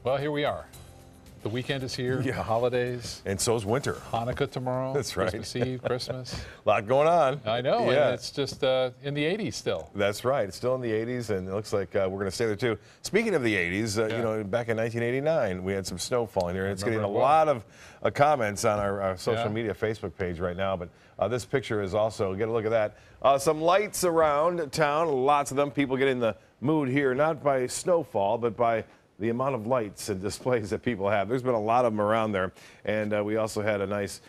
Well, here we are. The weekend is here, Yeah. the holidays, And so's winter. Hanukkah tomorrow. That's right. Christmas Eve, Christmas. A lot going on. I know, Yeah. and it's just in the 80s still. That's right. It's still in the 80s, and it looks like we're going to stay there too. Speaking of the 80s, Yeah. you know, back in 1989, we had some snow falling here, and it's getting a remember it well. lot of comments on our social Yeah. media Facebook page right now. But this picture is also, get a look at that. Some lights around town, lots of them. People get in the mood here, not by snowfall, but by the amount of lights and displays that people have. There's been a lot of them around there. And we also had a nice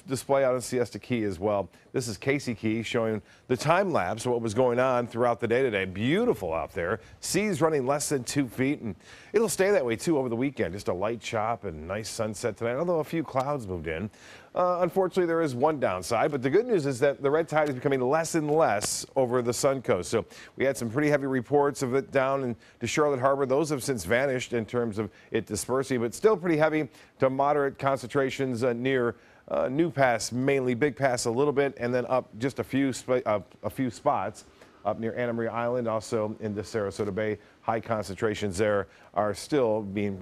display out in Siesta Key as well. This is Casey Key showing the time lapse of what was going on throughout the day today. Beautiful out there. Seas running less than 2 feet. And it'll stay that way too over the weekend. Just a light chop and nice sunset tonight, although a few clouds moved in. Unfortunately, there is one downside, but the good news is that the red tide is becoming less and less over the Suncoast. So we had some pretty heavy reports of it down into Charlotte Harbor. Those have since vanished in terms of it dispersing, but still pretty heavy to moderate concentrations near New Pass, mainly Big Pass a little bit, and then up just a few spots up near Anna Maria Island, also in the Sarasota Bay. High concentrations there are still being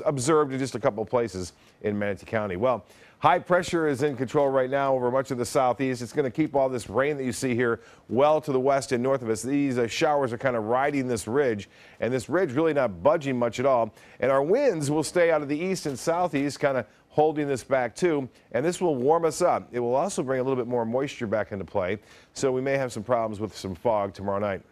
observed in just a couple of places in Manatee County. Well, high pressure is in control right now over much of the southeast. It's going to keep all this rain that you see here well to the west and north of us. These showers are kind of riding this ridge, and this ridge really not budging much at all. And our winds will stay out of the east and southeast, kind of holding this back too, and this will warm us up. It will also bring a little bit more moisture back into play, so we may have some problems with some fog tomorrow night.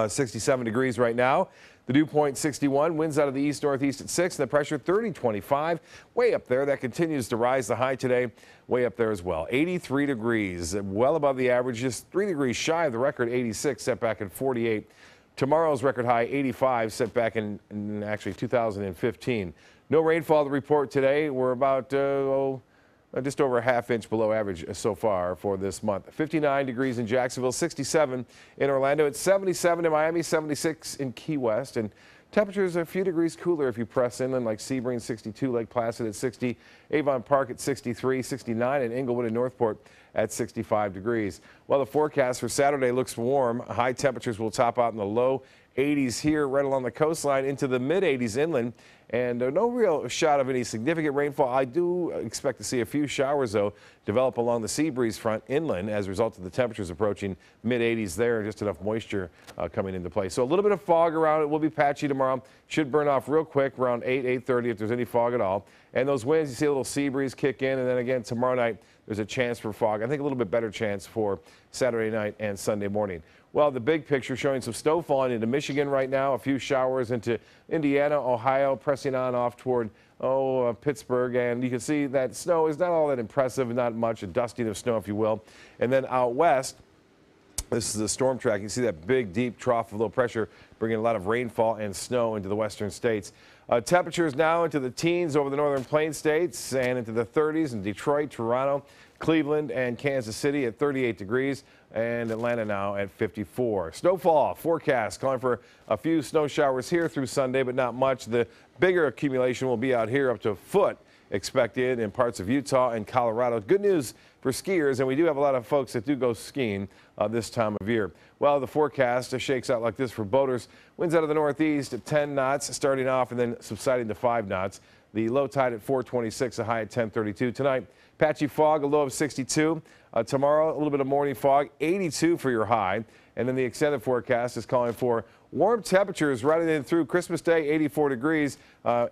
67 degrees right now. The dew point 61, winds out of the east-northeast at 6, and the pressure 30-25. Way up there. That continues to rise. The high today way up there as well. 83 degrees, well above the average, just 3 degrees shy of the record 86 set back in 48. Tomorrow's record high 85 set back in actually 2015. No rainfall to report today. We're about just over a ½ inch below average so far for this month. 59 degrees in Jacksonville, 67 in Orlando. It's 77 in Miami, 76 in Key West. And temperatures are a few degrees cooler if you press inland, like Sebring 62, Lake Placid at 60, Avon Park at 63, 69 in Inglewood and Northport at 65 degrees. Well, the forecast for Saturday looks warm. High temperatures will top out in the low 80s here right along the coastline into the mid 80s inland, and no real shot of any significant rainfall. I do expect to see a few showers though develop along the sea breeze front inland as a result of the temperatures approaching mid 80s there, and just enough moisture coming into play. So a little bit of fog around. It will be patchy tomorrow. Should burn off real quick around 8:30 if there's any fog at all. And those winds, you see a little sea breeze kick in, and then again tomorrow night there's a chance for fog. I think a little bit better chance for Saturday night and Sunday morning. Well, the big picture showing some snow falling into Michigan right now, a few showers into Indiana, Ohio, pressing on off toward Pittsburgh, and you can see that snow is not all that impressive, not much, a dusting of snow, if you will. And then out west, this is the storm track. You can see that big, deep trough of low pressure bringing a lot of rainfall and snow into the western states. Temperatures now into the teens over the northern plain states and into the 30s in Detroit, Toronto, Cleveland, and Kansas City at 38 degrees, and Atlanta now at 54. Snowfall forecast calling for a few snow showers here through Sunday, but not much. The bigger accumulation will be out here up to a foot expected in parts of Utah and Colorado. Good news for skiers, and we do have a lot of folks that do go skiing this time of year. Well, the forecast shakes out like this for boaters. Winds out of the northeast at 10 knots starting off and then subsiding to 5 knots. The low tide at 4:26, a high at 10:32. Tonight, patchy fog, a low of 62. Tomorrow, a little bit of morning fog, 82 for your high. And then the extended forecast is calling for warm temperatures right in through Christmas Day, 84 degrees,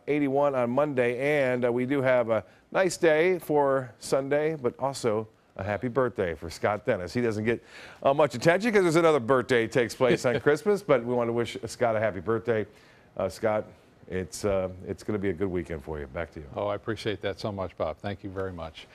81 on Monday. And we do have a nice day for Sunday, but also a happy birthday for Scott Dennis. He doesn't get much attention because there's another birthday takes place on Christmas, but we want to wish Scott a happy birthday. Scott, it's going to be a good weekend for you. Back to you. Oh, I appreciate that so much, Bob. Thank you very much.